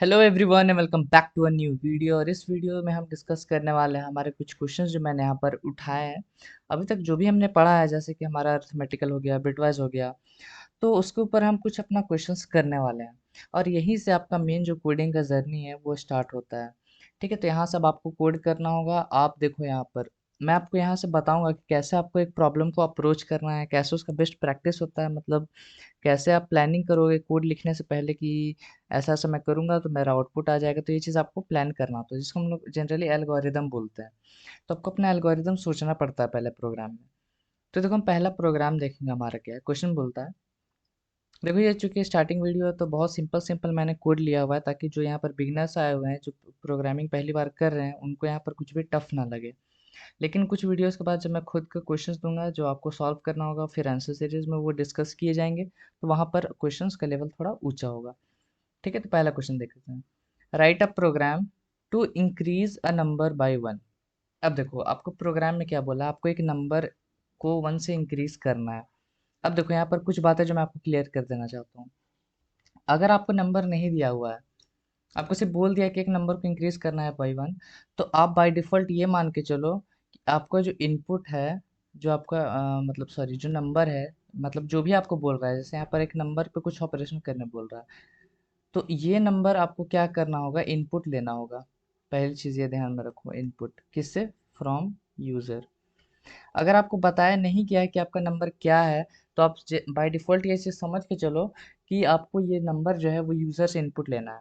Hello everyone and welcome back to a new video. और इस video में हम डिस्कस करने वाले हैं हमारे कुछ क्वेश्चंस जो मैंने यहाँ पर उठाए हैं। अभी तक जो भी हमने पढ़ा है, जैसे कि हमारा अरिथमेटिकल हो गया, बिटवाइज हो गया, तो उसके ऊपर हम कुछ अपना क्वेश्चंस करने वाले हैं। और यहीं से आपका मेन जो कोडिंग का जर्नी है वो स्टार्ट होता है। ठीक है, तो यहाँ सब आपको कोड करना होगा। आप देखो यहाँ पर मैं आपको यहाँ से बताऊंगा कि कैसे आपको एक प्रॉब्लम को अप्रोच करना है, कैसे उसका बेस्ट प्रैक्टिस होता है, मतलब कैसे आप प्लानिंग करोगे कोड लिखने से पहले कि ऐसा ऐसा मैं करूंगा तो मेरा आउटपुट आ जाएगा। तो ये चीज़ आपको प्लान करना होता है, जिसको हम लोग जनरली एल्गोरिदम बोलते हैं। तो आपको अपना एल्गोरिदम सोचना पड़ता है पहले प्रोग्राम में। तो देखो हम पहला प्रोग्राम देखेंगे, हमारा क्या है। क्वेश्चन बोलता है, देखो ये चूंकि स्टार्टिंग वीडियो है तो बहुत सिंपल सिंपल मैंने कोड लिया हुआ है, ताकि जो यहाँ पर बिगनर्स आए हुए हैं, जो प्रोग्रामिंग पहली बार कर रहे हैं, उनको यहाँ पर कुछ भी टफ ना लगे। लेकिन कुछ वीडियोस के बाद जब मैं खुद का क्वेश्चंस दूंगा जो आपको सॉल्व करना होगा, फिर आंसर सीरीज में वो डिस्कस किए जाएंगे, तो वहाँ पर क्वेश्चंस का लेवल थोड़ा ऊंचा होगा। ठीक है, तो पहला क्वेश्चन देख लेते हैं। Write a program to increase a number by one. अब देखो आपको प्रोग्राम में क्या बोला, आपको एक नंबर को वन से इंक्रीज करना है। अब देखो यहाँ पर कुछ बातें जो मैं आपको क्लियर कर देना चाहता हूँ। अगर आपको नंबर नहीं दिया हुआ है, आपको सिर्फ बोल दिया कि एक नंबर को इंक्रीज करना है बाई वन, तो आप बाय डिफ़ॉल्ट ये मान के चलो कि आपका जो इनपुट है, जो आपका मतलब सॉरी जो नंबर है, मतलब जो भी आपको बोल रहा है, जैसे यहाँ पर एक नंबर पे कुछ ऑपरेशन करने बोल रहा है, तो ये नंबर आपको क्या करना होगा, इनपुट लेना होगा। पहली चीज़ ये ध्यान में रखो, इनपुट किससे, फ्रॉम यूज़र। अगर आपको बताया नहीं गया है कि आपका नंबर क्या है, तो आप बाय डिफ़ॉल्ट ये चीज़ समझ के चलो कि आपको ये नंबर जो है वो यूज़र से इनपुट लेना है।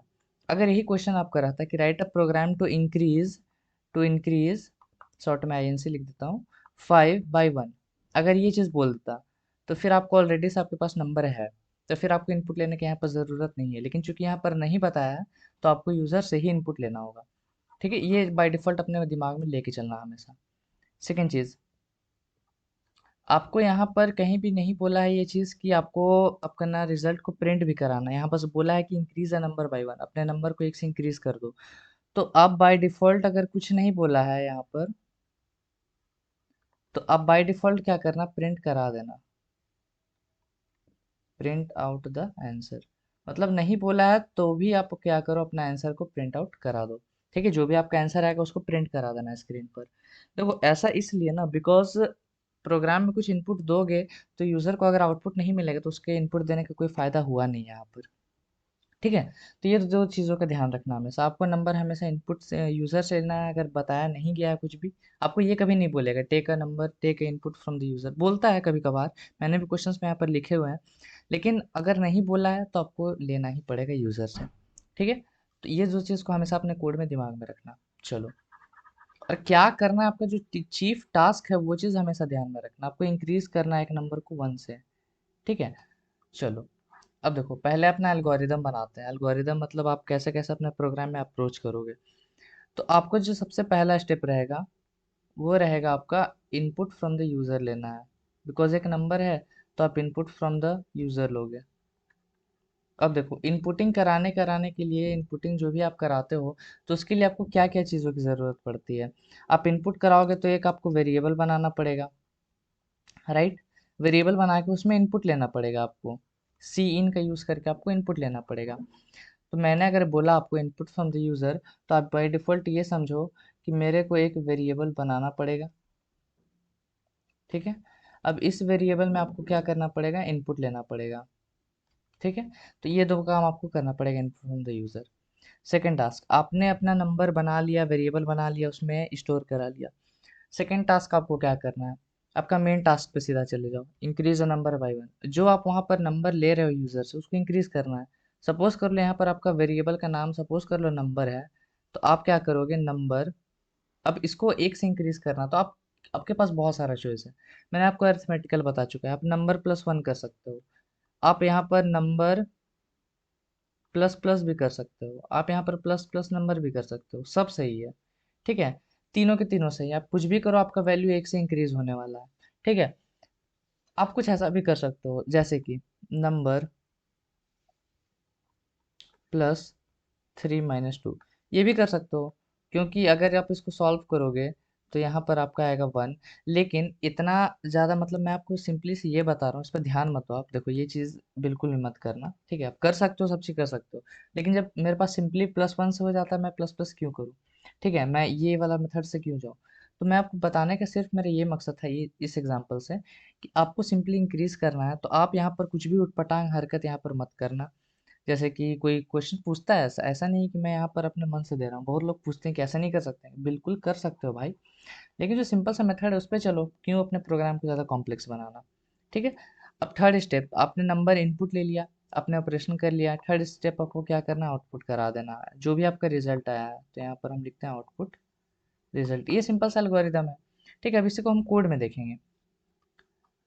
अगर यही क्वेश्चन आपका रहता कि write a program to increase short में आईएनसी लिख देता हूँ, 5/1, अगर ये चीज़ बोल देता, तो फिर आपको ऑलरेडी से आपके पास नंबर है, तो फिर आपको इनपुट लेने की यहाँ पर ज़रूरत नहीं है। लेकिन चूंकि यहाँ पर नहीं बताया है, तो आपको यूज़र से ही इनपुट लेना होगा। ठीक है, ये बाय डिफ़ॉल्ट अपने दिमाग में लेके चलना हमेशा। सेकेंड चीज़, आपको यहाँ पर कहीं भी नहीं बोला है ये चीज़ कि आपको आपका ना रिजल्ट को प्रिंट भी कराना है। यहाँ बस बोला है कि increase a number by one, अपने नंबर को एक से इंक्रीज कर दो। तो अब बाय डिफ़ॉल्ट अगर कुछ नहीं बोला है यहाँ पर, तो अब बाय डिफ़ॉल्ट क्या करना, प्रिंट करा देना, प्रिंट आउट द आंसर। मतलब नहीं बोला है तो भी आप क्या करो, अपना आंसर को प्रिंट आउट करा दो। ठीक है, जो भी आपका आंसर आएगा उसको प्रिंट करा देना स्क्रीन पर। देखो ऐसा इसलिए ना, बिकॉज प्रोग्राम में कुछ इनपुट दोगे, तो यूज़र को अगर आउटपुट नहीं मिलेगा तो उसके इनपुट देने का कोई फ़ायदा हुआ नहीं यहाँ पर। ठीक है, तो ये दो चीज़ों का ध्यान रखना हमेशा। आपको नंबर हमेशा इनपुट से, यूज़र से लेना है। अगर बताया नहीं गया है कुछ भी, आपको ये कभी नहीं बोलेगा take a number, take a input from the user. बोलता है कभी कभार, मैंने भी क्वेश्चंस में यहाँ पर लिखे हुए हैं, लेकिन अगर नहीं बोला है तो आपको लेना ही पड़ेगा यूज़र से। ठीक है, तो ये दो चीज़ को हमेशा अपने कोड में दिमाग में रखना। चलो, और क्या करना है, आपका जो चीफ टास्क है वो चीज़ हमेशा ध्यान में रखना। आपको इंक्रीज करना है एक नंबर को वन से। ठीक है, चलो अब देखो पहले अपना एल्गोरिदम बनाते हैं। एल्गोरिदम मतलब आप कैसे कैसे अपने प्रोग्राम में अप्रोच करोगे। तो आपको जो सबसे पहला स्टेप रहेगा वो रहेगा आपका इनपुट फ्रॉम द यूज़र लेना है। बिकॉज एक नंबर है, तो आप इनपुट फ्रॉम द यूज़र लोगे। अब देखो इनपुटिंग कराने कराने के लिए, इनपुटिंग जो भी आप कराते हो, तो उसके लिए आपको क्या क्या चीज़ों की ज़रूरत पड़ती है। आप इनपुट कराओगे तो एक आपको वेरिएबल बनाना पड़ेगा, राइट। वेरिएबल बना के उसमें इनपुट लेना पड़ेगा आपको, सी इन का यूज़ करके आपको इनपुट लेना पड़ेगा। तो मैंने अगर बोला आपको इनपुट फ्रॉम द यूज़र, तो आप बाय डिफ़ॉल्ट ये समझो कि मेरे को एक वेरिएबल बनाना पड़ेगा। ठीक है, अब इस वेरिएबल में आपको क्या करना पड़ेगा, इनपुट लेना पड़ेगा। ठीक है, तो ये दो काम आपको करना पड़ेगा input from the user. Second task, आपने अपना नंबर बना लिया, वेरिएबल बना लिया, उसमें स्टोर करा लिया। सेकेंड टास्क आपको क्या करना है, आपका मेन टास्क पे सीधा चले जाओ, increase a number by one. जो आप वहाँ पर नंबर ले रहे हो यूज़र से, उसको इंक्रीज करना है। सपोज कर लो यहाँ पर आपका वेरिएबल का नाम सपोज कर लो नंबर है, तो आप क्या करोगे, नंबर, अब इसको एक से इंक्रीज करना, तो आप, आपके पास बहुत सारा चॉइस है। मैंने आपको अरिथमेटिकल बता चुका है, आप नंबर प्लस वन कर सकते हो, आप यहाँ पर नंबर प्लस प्लस भी कर सकते हो, आप यहाँ पर प्लस प्लस नंबर भी कर सकते हो, सब सही है। ठीक है, तीनों के तीनों सही है, आप कुछ भी करो आपका वैल्यू एक से इंक्रीज होने वाला है। ठीक है, आप कुछ ऐसा भी कर सकते हो जैसे कि नंबर +3 - 2, ये भी कर सकते हो। क्योंकि अगर आप इसको सॉल्व करोगे तो यहाँ पर आपका आएगा 1। लेकिन इतना ज़्यादा मतलब मैं आपको सिंपली से ये बता रहा हूँ, इस पर ध्यान मत दो आप। देखो ये चीज़ बिल्कुल भी मत करना, ठीक है? आप कर सकते हो, सब चीज़ कर सकते हो, लेकिन जब मेरे पास सिंपली +1 से हो जाता है, मैं प्लस प्लस क्यों करूँ? ठीक है, मैं ये वाला मेथड से क्यों जाऊँ? तो मैं आपको बताने का सिर्फ मेरा ये मकसद था, ये इस एग्जांपल से, कि आपको सिंपली इंक्रीज करना है, तो आप यहाँ पर कुछ भी उटपटांग हरकत यहाँ पर मत करना। जैसे कि कोई क्वेश्चन पूछता है, ऐसा ऐसा नहीं कि मैं यहाँ पर अपने मन से दे रहा हूँ। बहुत लोग पूछते हैं कि ऐसा नहीं कर सकते हैं। बिल्कुल कर सकते हो भाई, लेकिन जो सिंपल सा मेथड है उस पर चलो, क्यों अपने प्रोग्राम को ज़्यादा कॉम्प्लेक्स बनाना। ठीक है। अब थर्ड स्टेप, आपने नंबर इनपुट ले लिया, आपने ऑपरेशन कर लिया। थर्ड स्टेप आपको क्या करना है, आउटपुट करा देना है जो भी आपका रिजल्ट आया है। तो यहाँ पर हम लिखते हैं आउटपुट रिजल्ट। ये सिंपल सा एल्गोरिदम है। ठीक है, अब इसी को हम कोड में देखेंगे।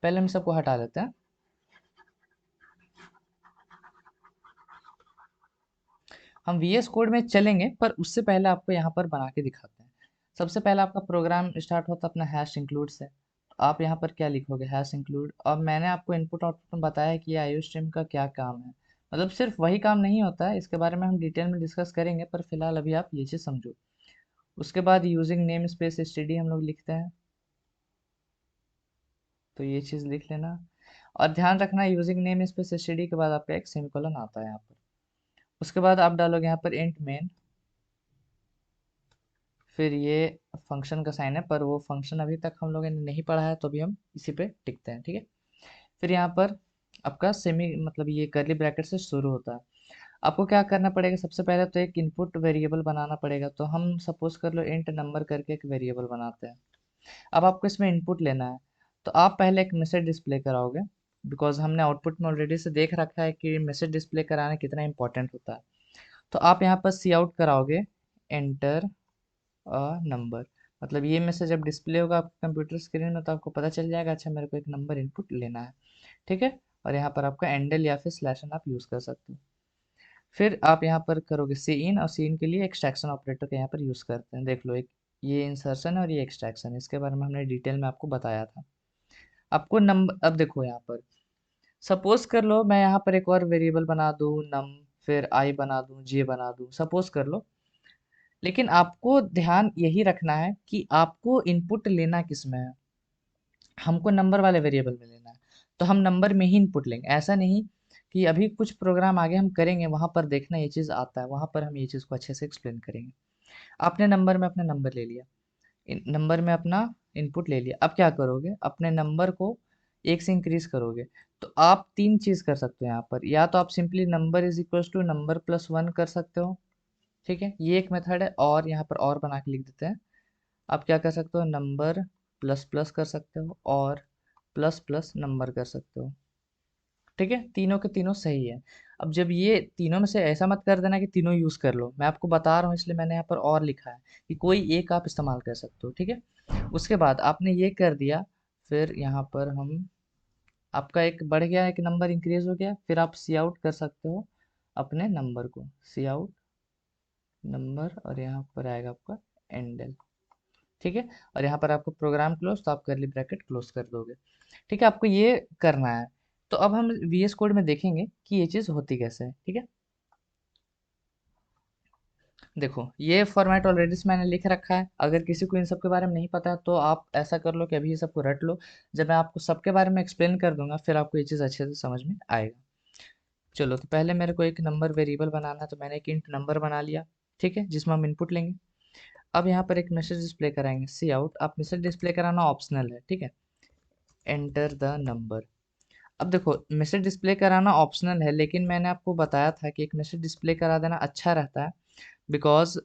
पहले हम सबको हटा देते हैं। हम वीएस कोड में चलेंगे, पर उससे पहले आपको यहाँ पर बना के दिखाते हैं। सबसे पहले आपका प्रोग्राम स्टार्ट होता है अपना हैश इंक्लूड से। तो आप यहाँ पर क्या लिखोगे, हैश इंक्लूड। और मैंने आपको इनपुट आउटपुट में बताया कि ये आईओ स्ट्रीम का क्या काम है। मतलब सिर्फ वही काम नहीं होता है, इसके बारे में हम डिटेल में डिस्कस करेंगे, पर फिलहाल अभी आप ये चीज़ समझो। उसके बाद यूजिंग नेम स्पेस एसटीडी हम लोग लिखते हैं, तो ये चीज़ लिख लेना। और ध्यान रखना, यूजिंग नेम स्पेस एसटीडी के बाद आपका एक सेमीकोलन आता है यहाँ पर। उसके बाद आप डालोगे यहाँ पर इंट मेन, फिर ये फंक्शन का साइन है, पर वो फंक्शन अभी तक हम लोगों ने नहीं पढ़ा है, तो अभी हम इसी पे टिकते हैं। ठीक है। फिर यहाँ पर आपका सेमी मतलब ये करली ब्रैकेट से शुरू होता है। आपको क्या करना पड़ेगा, सबसे पहले तो एक इनपुट वेरिएबल बनाना पड़ेगा। तो हम सपोज कर लो इंट नंबर करके एक वेरिएबल बनाते हैं। अब आपको इसमें इनपुट लेना है, तो आप पहले एक मैसेज डिस्प्ले कराओगे, बिकॉज हमने आउटपुट में ऑलरेडी से देख रखा है कि मैसेज डिस्प्ले कराना कितना इंपॉर्टेंट होता है। तो आप यहाँ पर सी आउट कराओगे, एंटर नंबर। मतलब ये मैसेज जब डिस्प्ले होगा आपके कंप्यूटर स्क्रीन में, तो आपको पता चल जाएगा अच्छा मेरे को एक नंबर इनपुट लेना है। ठीक है। और यहाँ पर आपका एंडल या फिर स्लैश एन आप यूज़ कर सकते हो। फिर आप यहाँ पर करोगे सी इन, और सी इन के लिए एक्सट्रैक्शन ऑपरेटर का यहाँ पर यूज़ करते हैं। देख लो, एक ये इंसर्शन और ये एक्सट्रैक्शन, इसके बारे में हमने डिटेल में आपको बताया था। आपको नंबर, अब देखो यहाँ पर सपोज कर लो मैं यहाँ पर एक और वेरिएबल बना दूँ नम, फिर आई बना दूँ, जे बना दूँ, सपोज कर लो। लेकिन आपको ध्यान यही रखना है कि आपको इनपुट लेना किस में है। हमको नंबर वाले वेरिएबल में लेना है, तो हम नंबर में ही इनपुट लेंगे। ऐसा नहीं कि अभी कुछ प्रोग्राम आगे हम करेंगे, वहां पर देखना ये चीज़ आता है, वहां पर हम ये चीज़ को अच्छे से एक्सप्लेन करेंगे। आपने नंबर में अपना नंबर ले लिया, नंबर में अपना इनपुट ले लिया। अब क्या करोगे, अपने नंबर को एक से इंक्रीज करोगे। तो आप तीन चीज़ कर सकते हो यहाँ पर, या तो आप simply number is equal to number plus one कर सकते हो। ठीक है, ये एक मेथड है। और यहाँ पर और बना के लिख देते हैं। आप क्या कर सकते हो, नंबर प्लस प्लस कर सकते हो, और प्लस प्लस नंबर कर सकते हो। ठीक है, तीनों के तीनों सही है। अब जब ये तीनों में से ऐसा मत कर देना कि तीनों यूज़ कर लो, मैं आपको बता रहा हूँ इसलिए मैंने यहाँ पर और लिखा है कि कोई एक आप इस्तेमाल कर सकते हो। ठीक है। उसके बाद आपने ये कर दिया, फिर यहाँ पर हम, आपका एक बढ़ गया, एक नंबर इंक्रीज हो गया, फिर आप सी आउट कर सकते हो अपने नंबर को, सी आउट नंबर, और यहाँ पर आएगा आपका एंडल। ठीक है। और यहाँ पर आपको प्रोग्राम क्लोज, तो आप करली ब्रैकेट क्लोज कर दोगे। ठीक है, आपको ये करना है। तो अब हम वीएस कोड में देखेंगे कि ये चीज़ होती कैसे है। ठीक है। देखो ये फॉर्मेट ऑलरेडी से मैंने लिख रखा है। अगर किसी को इन सब के बारे में नहीं पता है, तो आप ऐसा कर लो कि अभी ये सबको रट लो। जब मैं आपको सबके बारे में एक्सप्लेन कर दूंगा, फिर आपको ये चीज़ अच्छे से समझ में आएगा। चलो, तो पहले मेरे को एक नंबर वेरिएबल बनाना है, तो मैंने एक इंट नंबर बना लिया। ठीक है, जिसमें हम इनपुट लेंगे। अब यहाँ पर एक मैसेज डिस्प्ले कराएंगे, सी आउट। आप मैसेज डिस्प्ले कराना ऑप्शनल है। ठीक है, एंटर द नंबर। अब देखो, मैसेज डिस्प्ले कराना ऑप्शनल है, लेकिन मैंने आपको बताया था कि एक मैसेज डिस्प्ले करा देना अच्छा रहता है, बिकॉज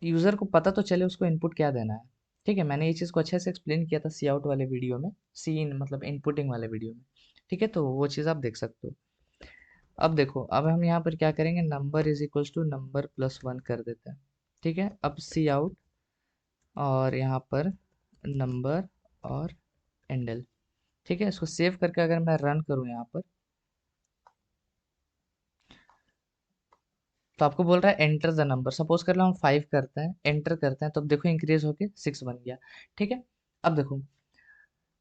यूज़र को पता तो चले उसको इनपुट क्या देना है। ठीक है, मैंने ये चीज़ को अच्छे से एक्सप्लेन किया था सी आउट वाले वीडियो में, सी इन मतलब इनपुटिंग वाले वीडियो में। ठीक है, तो वो चीज़ आप देख सकते हो। अब देखो, अब हम यहाँ पर क्या करेंगे, number is equals to number plus one कर देते हैं। ठीक है, अब सी आउट, और यहाँ पर नंबर और एंडल। ठीक है, इसको सेव करके अगर मैं रन करूँ यहाँ पर, तो आपको बोल रहा है एंटर द नंबर। सपोज कर लो हम 5 करते हैं, एंटर करते हैं, तो अब देखो इंक्रीज होके 6 बन गया। ठीक है। अब देखो,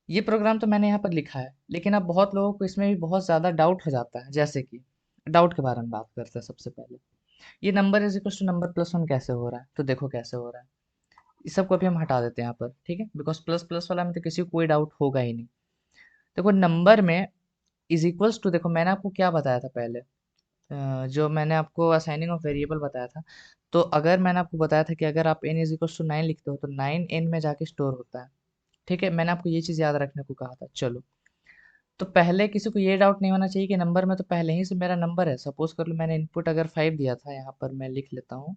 ये प्रोग्राम तो मैंने यहाँ पर लिखा है, लेकिन अब बहुत लोगों को इसमें भी बहुत ज़्यादा डाउट हो जाता है। जैसे कि डाउट के बारे में बात करते हैं। सबसे पहले, ये number is equal to number plus one कैसे हो रहा है, तो देखो कैसे हो रहा है। इस सबको अभी हम हटा देते हैं यहाँ पर, ठीक है, बिकॉज प्लस प्लस वाला में तो किसी को कोई डाउट होगा ही नहीं। देखो नंबर में इज इक्वल्स टू, देखो मैंने आपको क्या बताया था पहले, जो मैंने आपको असाइनिंग ऑफ वेरिएबल बताया था। तो अगर मैंने आपको बताया था कि अगर आप n इज इक्वल्स टू 9 लिखते हो तो 9 n में जाके स्टोर होता है, ठीक है, मैंने आपको ये चीज़ याद रखने को कहा था। चलो, तो पहले किसी को ये डाउट नहीं होना चाहिए कि नंबर में तो पहले ही से मेरा नंबर है। सपोज कर लो मैंने इनपुट अगर 5 दिया था, यहाँ पर मैं लिख लेता हूँ,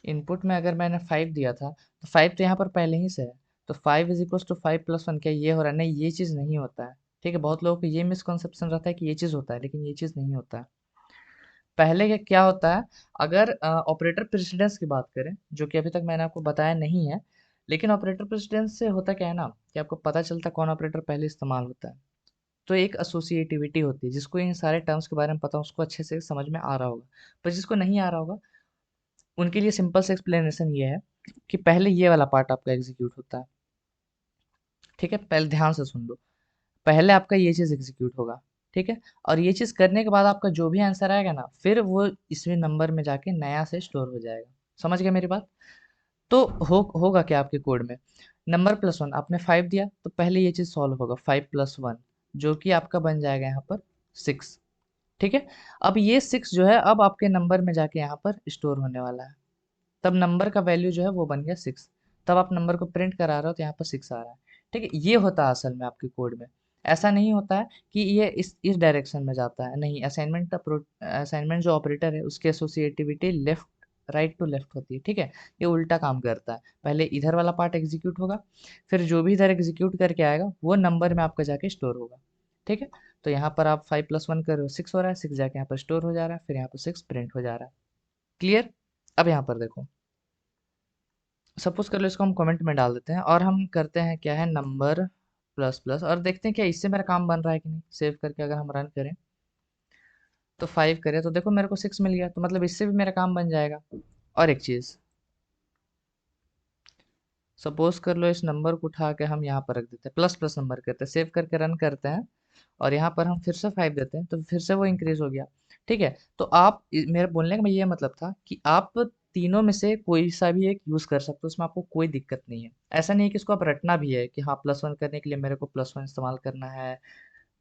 इनपुट में अगर मैंने 5 दिया था तो 5 तो यहाँ पर पहले ही से है। तो 5 इज इक्वल्स टू 5 प्लस 1, क्या ये हो रहा है? नहीं, ये चीज़ नहीं होता है, ठीक है। बहुत लोगों को ये मिसकॉन्सेप्शन रहता है कि ये चीज़ होता है, लेकिन ये चीज़ नहीं होता है। पहले क्या होता है, अगर ऑपरेटर प्रेसिडेंस की बात करें, जो कि अभी तक मैंने आपको बताया नहीं है, लेकिन ऑपरेटर प्रेसिडेंस से होता क्या है ना, कि आपको पता चलता है कौन ऑपरेटर पहले इस्तेमाल होता है। तो एक एसोसिएटिविटी होती है, जिसको इन सारे टर्म्स के बारे में पता हो उसको अच्छे से समझ में आ रहा होगा। पर जिसको नहीं आ रहा होगा उनके लिए सिंपल से एक्सप्लेनेशन ये है कि पहले ये वाला पार्ट आपका एग्जीक्यूट होता है, ठीक है। पहले ध्यान से सुन लो, पहले आपका ये चीज़ एग्जीक्यूट होगा, ठीक है। और ये चीज़ करने के बाद आपका जो भी आंसर आएगा ना, फिर वो इसमें नंबर में जाके नया से स्टोर हो जाएगा। समझ गए मेरी बात? तो होगा क्या आपके कोड में, नंबर प्लस वन, आपने 5 दिया तो पहले ये चीज़ सॉल्व होगा, 5 प्लस 1, जो कि आपका बन जाएगा यहाँ पर 6, ठीक है। अब ये 6 जो है अब आपके नंबर में जाके यहाँ पर स्टोर होने वाला है। तब नंबर का वैल्यू जो है वो बन गया 6। तब आप नंबर को प्रिंट करा रहे हो तो यहाँ पर 6 आ रहा है, ठीक है। ये होता है असल में आपके कोड में। ऐसा नहीं होता है कि ये इस डायरेक्शन में जाता है, नहीं। असाइनमेंट जो ऑपरेटर है उसकी associativity left right to left होती है, ठीक है। ये उल्टा काम करता है, पहले इधर वाला पार्ट एग्जीक्यूट होगा, फिर जो भी इधर एग्जीक्यूट करके आएगा वो नंबर में आपका जाके स्टोर होगा, ठीक है। तो यहाँ पर आप 5 प्लस 1 कर रहे हो, 6 हो रहा है, 6 जाके यहाँ पर स्टोर हो जा रहा है, फिर यहाँ पर 6 प्रिंट हो जा रहा है। क्लियर? अब यहाँ पर देखो, सपोज कर लो इसको हम कमेंट में डाल देते हैं और हम करते हैं क्या है, नंबर प्लस प्लस, और देखते हैं क्या इससे मेरा काम बन रहा है कि नहीं। सेव करके अगर हम रन करें तो 5 करें तो देखो मेरे को 6 मिल गया, तो मतलब इससे भी मेरा काम बन जाएगा। और एक चीज़, सपोज कर लो इस नंबर को उठा के हम यहाँ पर रख देते हैं, प्लस प्लस नंबर करते हैं, सेव करके रन करते हैं और यहाँ पर हम फिर से 5 देते हैं तो फिर से वो इंक्रीज हो गया, ठीक है। तो आप मेरे बोलने का ये मतलब था कि आप तीनों में से कोई सा भी एक यूज कर सकते हो, उसमें आपको कोई दिक्कत नहीं है। ऐसा नहीं है कि इसको आप रटना भी है कि हाँ प्लस वन करने के लिए मेरे को प्लस वन इस्तेमाल करना है,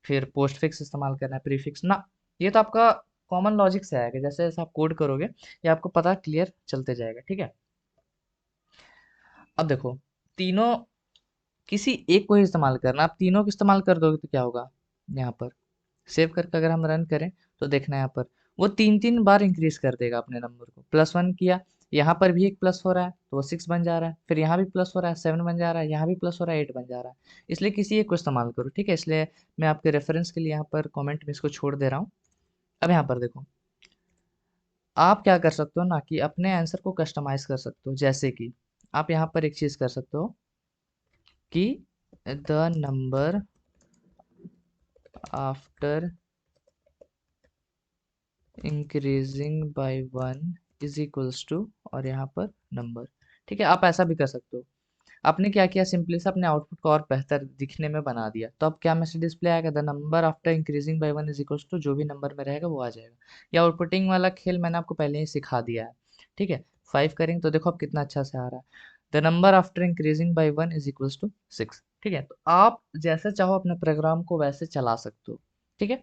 फिर पोस्ट फिक्स इस्तेमाल करना है, प्रीफिक्स ना। ये तो आपका कॉमन लॉजिक से आएगा, जैसे जैसे आप कोड करोगे ये आपको पता क्लियर चलते जाएगा, ठीक है। अब देखो, तीनों किसी एक को ही इस्तेमाल करना, आप तीनों को इस्तेमाल कर दोगे तो क्या होगा, यहाँ पर सेव करके अगर हम रन करें तो देखना यहाँ पर वो 3-3 बार इंक्रीज कर देगा अपने नंबर को। प्लस 1 किया, यहाँ पर भी एक प्लस हो रहा है तो वो 6 बन जा रहा है, फिर यहाँ भी प्लस हो रहा है 7 बन जा रहा है, यहाँ भी प्लस हो रहा है 8 बन जा रहा है। इसलिए किसी एक को इस्तेमाल करो, ठीक है। इसलिए मैं आपके रेफरेंस के लिए यहाँ पर कॉमेंट में इसको छोड़ दे रहा हूँ। अब यहाँ पर देखो, आप क्या कर सकते हो ना कि अपने आंसर को कस्टमाइज कर सकते हो। जैसे कि आप यहाँ पर एक चीज़ कर सकते हो कि the number after increasing by 1 is equals to, और यहाँ पर नंबर, ठीक है। आप ऐसा भी कर सकते हो। आपने क्या किया, सिंपली से अपने आउटपुट को और बेहतर दिखने में बना दिया। तो अब क्या मैसेज डिस्प्ले आएगा, the number after increasing by 1 is equals to, जो भी नंबर में रहेगा वो आ जाएगा। या आउटपुटिंग वाला खेल मैंने आपको पहले ही सिखा दिया है, ठीक है। 5 करेंगे तो देखो अब कितना अच्छा से आ रहा है, the number after increasing by 1 is equals to 6, ठीक है। तो आप जैसे चाहो अपने प्रोग्राम को वैसे चला सकते हो, ठीक है।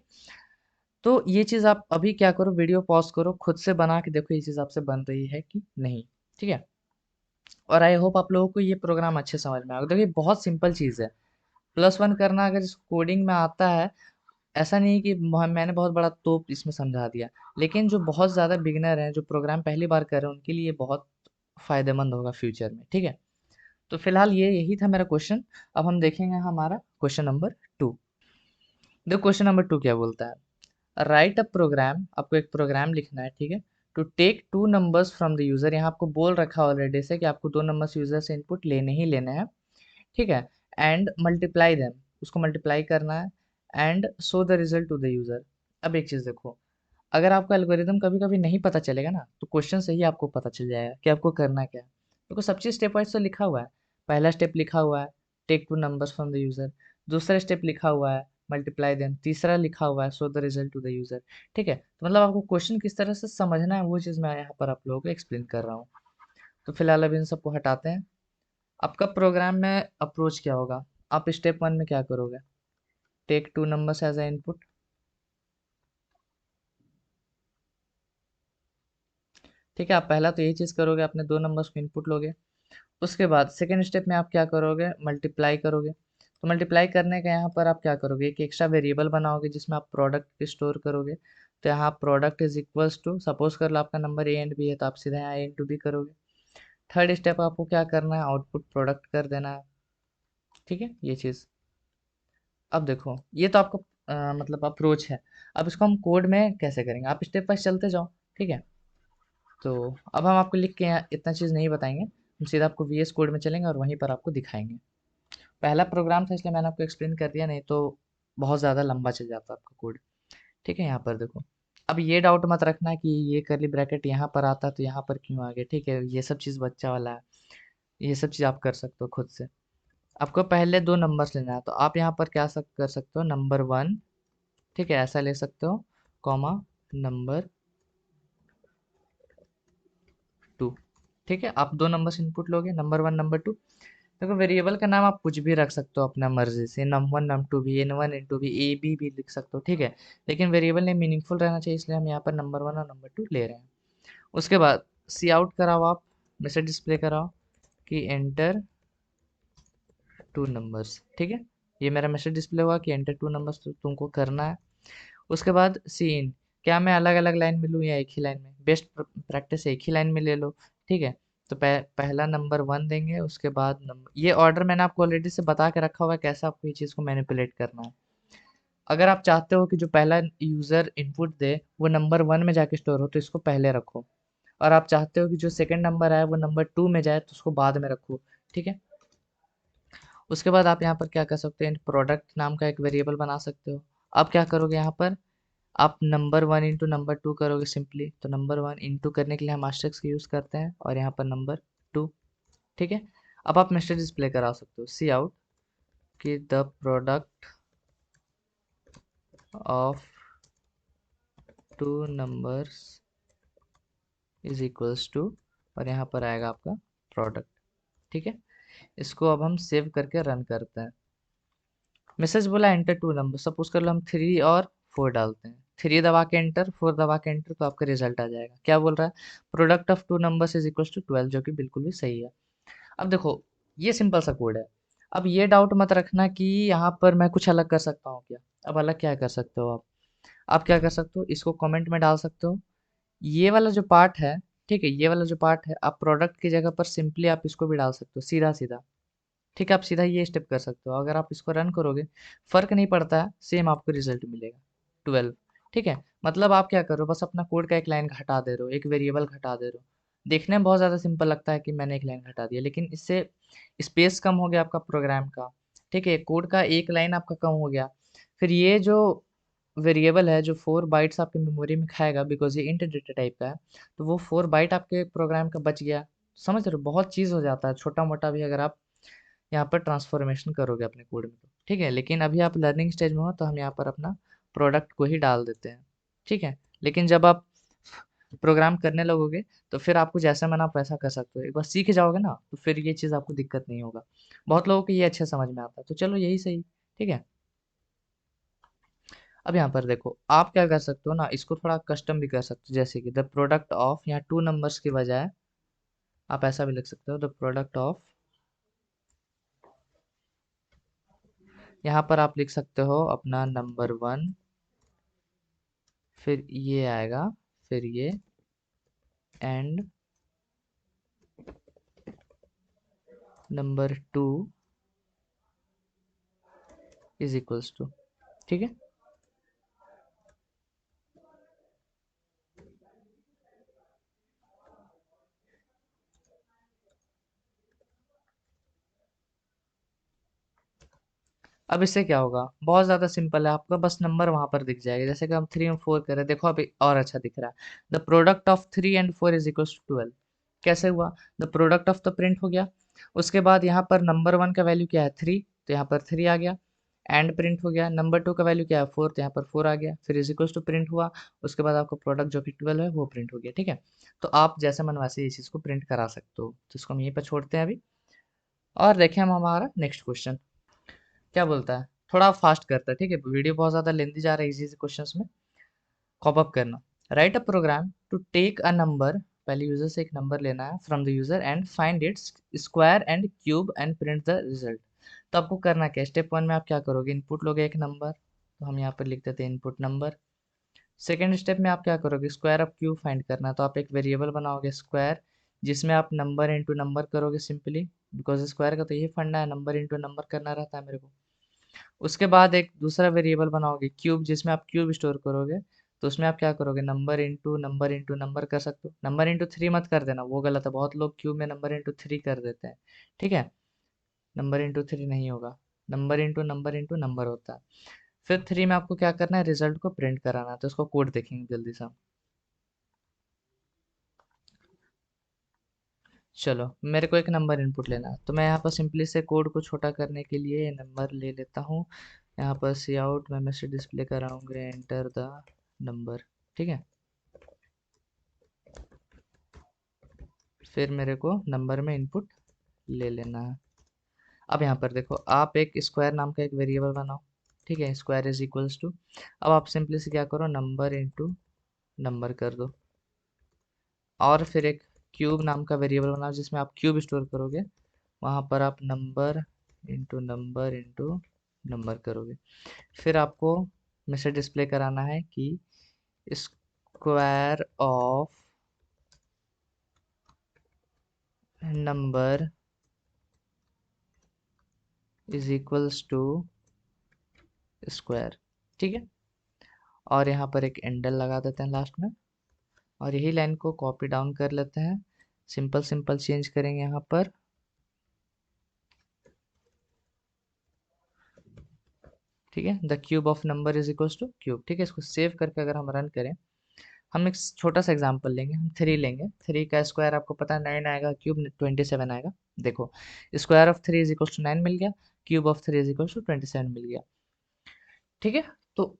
तो ये चीज़ आप अभी क्या करो, वीडियो पॉज करो, खुद से बना के देखो ये चीज़ आपसे बन रही है कि नहीं, ठीक है। और आई होप आप लोगों को ये प्रोग्राम अच्छे समझ में आएगा। देखिए बहुत सिंपल चीज़ है, प्लस वन करना अगर इस कोडिंग में आता है, ऐसा नहीं कि मैंने बहुत बड़ा तोप इसमें समझा दिया। लेकिन जो बहुत ज़्यादा बिगिनर हैं, जो प्रोग्राम पहली बार कर रहे हैं, उनके लिए बहुत फ़ायदेमंद होगा फ्यूचर में, ठीक है। तो फिलहाल ये यही था मेरा क्वेश्चन। अब हम देखेंगे हमारा क्वेश्चन नंबर 2। देखो क्वेश्चन नंबर 2 क्या बोलता है, राइट अ प्रोग्राम, आपको एक प्रोग्राम लिखना है, ठीक है, to take 2 numbers from the user. यहाँ आपको बोल रखा ऑलरेडी से कि आपको 2 नंबर्स यूज़र से इनपुट लेने ही लेने हैं, ठीक है। एंड मल्टीप्लाई देम, उसको मल्टीप्लाई करना है, and show the result to the user. अब एक चीज़ देखो, अगर आपको एल्गोरिदम कभी कभी नहीं पता चलेगा ना, तो क्वेश्चन से ही आपको पता चल जाएगा कि आपको करना क्या है। देखो सब चीज़ स्टेप वाइज तो लिखा हुआ है। पहला स्टेप लिखा हुआ है take 2 numbers from the user, दूसरा स्टेप लिखा हुआ है मल्टीप्लाई देम, तीसरा लिखा हुआ है show the result to the user, ठीक है। तो मतलब आपको क्वेश्चन किस तरह से समझना है वो चीज़ मैं यहाँ पर आप लोगों को एक्सप्लेन कर रहा हूँ। तो फिलहाल अभी इन सबको हटाते हैं। आपका प्रोग्राम में अप्रोच क्या होगा? आप स्टेप वन में क्या करोगे? Take two numbers as a input. ठीक है, आप पहला तो यही चीज़ करोगे, अपने दो नंबर्स को इनपुट लोगे। उसके बाद सेकेंड स्टेप में आप क्या करोगे? मल्टीप्लाई करोगे। तो मल्टीप्लाई करने का यहाँ पर आप क्या करोगे? एक एक्स्ट्रा वेरिएबल बनाओगे जिसमें आप प्रोडक्ट स्टोर करोगे। तो यहाँ product is equals to, suppose कर लो आपका नंबर ए एंड बी है, तो आप सीधा यहाँ ए इंटू बी करोगे। थर्ड स्टेप आपको क्या करना है? आउटपुट प्रोडक्ट कर देना है। ठीक है, ये चीज़। अब देखो, ये तो आपका मतलब अप्रोच है। अब इसको हम कोड में कैसे करेंगे? आप स्टेप वाइज चलते जाओ। ठीक है, तो अब हम आपको लिख के यहाँ इतना चीज़ नहीं बताएंगे, हम सीधा आपको वीएस कोड में चलेंगे और वहीं पर आपको दिखाएंगे। पहला प्रोग्राम था इसलिए मैंने आपको एक्सप्लेन कर दिया, नहीं तो बहुत ज़्यादा लंबा चल जाता आपका कोड। ठीक है, यहाँ पर देखो। अब ये डाउट मत रखना कि ये करली ब्रैकेट यहाँ पर आता तो यहाँ पर क्यों आ गया। ठीक है, ये सब चीज़ बच्चा वाला है, ये सब चीज़ आप कर सकते हो खुद से। आपको पहले दो नंबर्स लेना है, तो आप यहाँ पर क्या कर सकते हो? नंबर वन, ठीक है, ऐसा ले सकते हो, कॉमा नंबर टू। ठीक है, आप दो नंबर्स इनपुट लोगे, नंबर वन नंबर टू। देखो, वेरिएबल का नाम आप कुछ भी रख सकते हो अपना मर्जी से, नम वन नम टू भी, एन वन एन टू भी, ए बी भी लिख सकते हो। ठीक है, लेकिन वेरिएबल नेम मीनिंगफुल रहना चाहिए, इसलिए हम यहाँ पर नंबर वन और नंबर टू ले रहे हैं। उसके बाद सी आउट कराओ, आप मैसेज डिस्प्ले कराओ कि एंटर टू नंबर्स। ठीक है, ये मेरा मैसेज डिस्प्ले हुआ कि एंटर टू नंबर्स तुमको करना है। उसके बाद सी इन, क्या मैं अलग अलग लाइन में लूँ या एक ही लाइन में? बेस्ट प्रैक्टिस एक ही लाइन में ले लो। ठीक है, तो पहला नंबर वन देंगे, उसके बाद नंबर, ये ऑर्डर मैंने आपको ऑलरेडी से बता के रखा हुआ है कैसे आपको ये चीज़ को मैनिपुलेट करना है। अगर आप चाहते हो कि जो पहला यूज़र इनपुट दे वो नंबर वन में जाके स्टोर हो, तो इसको पहले रखो। और आप चाहते हो कि जो सेकंड नंबर आए वो नंबर टू में जाए, तो उसको बाद में रखो। ठीक है, उसके बाद आप यहाँ पर क्या कर सकते हैं? प्रोडक्ट नाम का एक वेरिएबल बना सकते हो। आप क्या करोगे यहाँ पर? आप number one into number two करोगे सिंपली। तो नंबर वन इंटू करने के लिए हम आस्टेरिस्क का यूज़ करते हैं, और यहाँ पर नंबर टू। ठीक है, अब आप मैसेज डिस्प्ले करा सकते हो, सी आउट कि the product of two numbers is equals to, और यहाँ पर आएगा आपका प्रोडक्ट। ठीक है, इसको अब हम सेव करके रन करते हैं। मैसेज बोला एंटर टू नंबर, सपोज कर लो हम थ्री और फोर डालते हैं, थ्री दबा के एंटर, फोर दबा के एंटर, तो आपका रिजल्ट आ जाएगा। क्या बोल रहा है? Product of two numbers is equals to 12, जो कि बिल्कुल भी सही है। अब देखो, ये सिंपल सा कोड है। अब ये डाउट मत रखना कि यहाँ पर मैं कुछ अलग कर सकता हूँ क्या। अब अलग क्या कर सकते हो आप क्या कर सकते हो? इसको कमेंट में डाल सकते हो। ये वाला जो पार्ट है, ठीक है, ये वाला जो पार्ट है, आप प्रोडक्ट की जगह पर सिंपली आप इसको भी डाल सकते हो, सीधा सीधा। ठीक है, आप सीधा ये स्टेप कर सकते हो। अगर आप इसको रन करोगे, फर्क नहीं पड़ता है, सेम आपको रिजल्ट मिलेगा, 12। ठीक है, मतलब आप क्या करो, बस अपना कोड का एक लाइन घटा दे रहे हो, एक वेरिएबल घटा दे रहे हो। देखने में बहुत ज़्यादा सिंपल लगता है कि मैंने एक लाइन घटा दिया, लेकिन इससे स्पेस कम हो गया आपका प्रोग्राम का। ठीक है, कोड का एक लाइन आपका कम हो गया। फिर ये जो वेरिएबल है जो 4 बाइट्स आपके मेमोरी में खाएगा, बिकॉज ये इंट डेटा टाइप का है, तो वो 4 बाइट आपके प्रोग्राम का बच गया। समझ रहे हो, बहुत चीज़ हो जाता है छोटा मोटा भी, अगर आप यहाँ पर ट्रांसफॉर्मेशन करोगे अपने कोड में तो। ठीक है, लेकिन अभी आप लर्निंग स्टेज में हो, तो हम यहाँ पर अपना प्रोडक्ट को ही डाल देते हैं। ठीक है, लेकिन जब आप प्रोग्राम करने लगोगे, तो फिर आपको जैसा मन आप वैसा कर सकते हो। एक बार सीख जाओगे ना, तो फिर ये चीज़ आपको दिक्कत नहीं होगा। बहुत लोगों को ये अच्छे समझ में आता है, तो चलो यही सही। ठीक है, अब यहाँ पर देखो, आप क्या कर सकते हो ना, इसको थोड़ा कस्टम भी कर सकते हो, जैसे कि द प्रोडक्ट ऑफ, यहाँ टू नंबर्स की बजाय आप ऐसा भी लिख सकते हो, द प्रोडक्ट ऑफ। यहाँ पर आप लिख सकते हो अपना नंबर वन, फिर ये आएगा, फिर ये, and number two is equals to. ठीक है, अब इससे क्या होगा? बहुत ज़्यादा सिंपल है, आपका बस नंबर वहां पर दिख जाएगा। जैसे कि हम थ्री और फोर कर रहे हैं, देखो अभी और अच्छा दिख रहा है। The product of three and four is equals to 12। कैसे हुआ? द प्रोडक्ट ऑफ तो प्रिंट हो गया, उसके बाद यहाँ पर नंबर वन का वैल्यू क्या है? थ्री, तो यहाँ पर थ्री आ गया, एंड प्रिंट हो गया, नंबर 2 का वैल्यू क्या है 4, तो यहाँ पर 4 आ गया, फिर इज इक्वल्स टू प्रिंट हुआ, उसके बाद आपका प्रोडक्ट जो कि 12 है वो प्रिंट हो गया। ठीक है, तो आप जैसे मन वैसे ये चीज़ को प्रिंट करा सकते हो। तो इसको हम यहीं पर छोड़ते हैं अभी, और देखें हम हमारा नेक्स्ट क्वेश्चन क्या बोलता है। थोड़ा फास्ट करता है, ठीक है, वीडियो बहुत ज़्यादा लेंदी जा रहा है इजी क्वेश्चन में। कॉप अप करना, write a program to take a number, पहले यूजर से एक नंबर लेना है from the user and find its square and cube and print the result. तो आपको करना क्या, स्टेप 1 में आप क्या करोगे, इनपुट लोगे एक नंबर, तो हम यहाँ पर लिख देते हैं इनपुट नंबर। सेकेंड स्टेप में आप क्या करोगे, स्क्वायर ऑफ क्यूब फाइंड करना, तो आप एक वेरिएबल बनाओगे स्क्वायर, जिसमें आप नंबर इंटू नंबर करोगे सिंपली, बिकॉज स्क्वायर का तो यही फंडा है, नंबर इंटू नंबर करना रहता है मेरे को। उसके बाद एक दूसरा वेरिएबल बनाओगे क्यूब, जिसमें आप क्यूब स्टोर करोगे, तो उसमें आप क्या करोगे, नंबर इंटू नंबर कर सकते हो, नंबर इंटू 3 मत कर देना, वो गलत है, बहुत लोग क्यूब में नंबर इंटू 3 कर देते हैं। ठीक है, नंबर इंटू 3 नहीं होगा, नंबर इंटू नंबर होता है। फिर 3 में आपको क्या करना है, रिजल्ट को प्रिंट कराना है, तो इसको कोड देखेंगे जल्दी से हम। चलो, मेरे को एक नंबर इनपुट लेना है, तो मैं यहाँ पर सिंपली से कोड को छोटा करने के लिए नंबर ले लेता हूँ। यहाँ पर सी आउट में मैसेज डिस्प्ले कराऊंगे, एंटर द नंबर। ठीक है, फिर मेरे को नंबर में इनपुट ले लेना है। अब यहाँ पर देखो, आप एक स्क्वायर नाम का एक वेरिएबल बनाओ। ठीक है, स्क्वायर इज इक्वल्स टू, अब आप सिंपली से क्या करो, नंबर इंटू नंबर कर दो, और फिर एक क्यूब नाम का वेरिएबल बनाओ जिसमें आप क्यूब स्टोर करोगे, वहाँ पर आप नंबर इंटू नंबर करोगे। फिर आपको मैसेज डिस्प्ले कराना है कि square of number is equals to square. ठीक है, और यहाँ पर एक एंडल लगा देते हैं लास्ट में, और यही लाइन को कॉपी डाउन कर लेते हैं, सिंपल सिंपल चेंज करेंगे यहाँ पर। ठीक है, the cube of number is equals two cube. ठीक है, इसको सेव करके अगर हम रन करें, हम एक छोटा सा एग्जांपल लेंगे, हम 3 लेंगे, 3 का स्क्वायर आपको पता है 9 आएगा, क्यूब 27 आएगा। देखो, square of 3 is equals to 9 मिल गया, cube of 3 is equals to 27 मिल गया। ठीक है, तो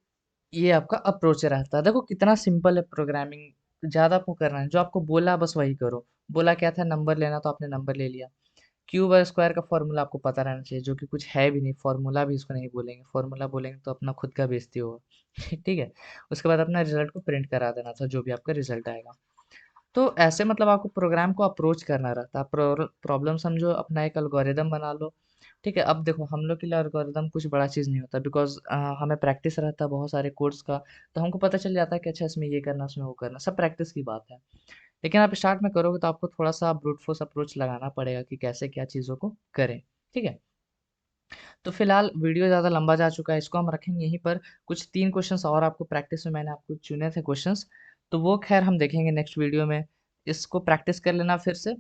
ये आपका अप्रोच रहता है। देखो कितना सिंपल है प्रोग्रामिंग, ज़्यादा आपको करना है, जो आपको बोला बस वही करो। बोला क्या था, नंबर लेना, तो आपने नंबर ले लिया। क्यूब और स्क्वायर का फॉर्मूला आपको पता रहना चाहिए, जो कि कुछ है भी नहीं, फॉर्मूला भी इसको नहीं बोलेंगे, फॉर्मूला बोलेंगे तो अपना खुद का बेइज्जती होगा। ठीक है, उसके बाद अपना रिजल्ट को प्रिंट करा देना था, जो भी आपका रिजल्ट आएगा। तो ऐसे मतलब आपको प्रोग्राम को अप्रोच करना रहता है, प्रॉब्लम समझो, अपना एक एल्गोरिदम बना लो। ठीक है, अब देखो हम लोग के लिए एल्गोरिदम कुछ बड़ा चीज़ नहीं होता, बिकॉज हमें प्रैक्टिस रहता है बहुत सारे कोर्स का, तो हमको पता चल जाता है कि अच्छा इसमें ये करना, उसमें वो करना, सब प्रैक्टिस की बात है। लेकिन आप स्टार्ट में करोगे तो आपको थोड़ा सा ब्रूट फोर्स अप्रोच लगाना पड़ेगा कि कैसे क्या चीज़ों को करें। ठीक है, तो फिलहाल वीडियो ज़्यादा लंबा जा चुका है, इसको हम रखेंगे यहीं पर। कुछ 3 क्वेश्चंस और आपको प्रैक्टिस में मैंने आपको चुने थे क्वेश्चंस, तो वो खैर हम देखेंगे नेक्स्ट वीडियो में। इसको प्रैक्टिस कर लेना फिर से,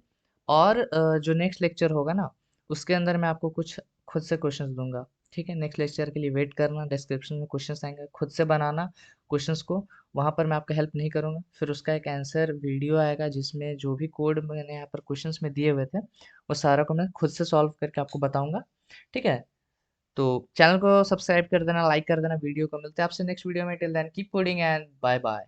और जो नेक्स्ट लेक्चर होगा ना, उसके अंदर मैं आपको कुछ खुद से क्वेश्चंस दूंगा। ठीक है, नेक्स्ट लेक्चर के लिए वेट करना, डिस्क्रिप्शन में क्वेश्चंस आएंगे, खुद से बनाना क्वेश्चंस को, वहाँ पर मैं आपका हेल्प नहीं करूँगा। फिर उसका एक आंसर वीडियो आएगा, जिसमें जो भी कोड मैंने यहाँ पर क्वेश्चंस में दिए हुए थे, वो सारा को मैं खुद से सॉल्व करके आपको बताऊंगा। ठीक है, तो चैनल को सब्सक्राइब कर देना, लाइक कर देना वीडियो को। मिलते हैं आपसे नेक्स्ट वीडियो में, till then keep coding and bye bye.